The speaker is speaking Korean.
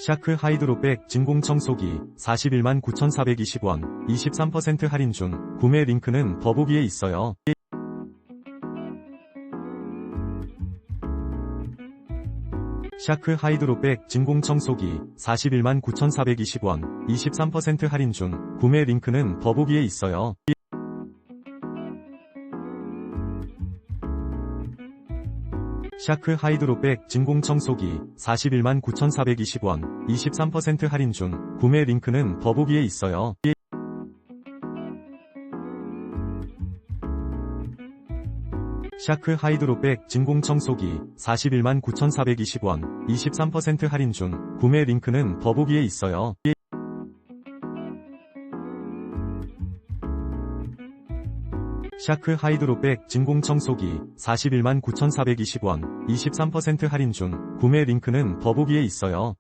샤크 하이드로백 진공청소기 41만 9,420원 23% 할인 중. 구매 링크는 더보기에 있어요. 샤크 하이드로백 진공청소기 41만 9,420원 23% 할인 중. 구매 링크는 더보기에 있어요. 샤크 하이드로백 진공청소기 41만 9,420원 23% 할인 중. 구매 링크는 더보기에 있어요. 샤크 하이드로백 진공청소기 41만 9,420원 23% 할인 중. 구매 링크는 더보기에 있어요. 샤크 하이드로백 진공청소기 41만 9,420원 23% 할인 중. 구매 링크는 더보기에 있어요.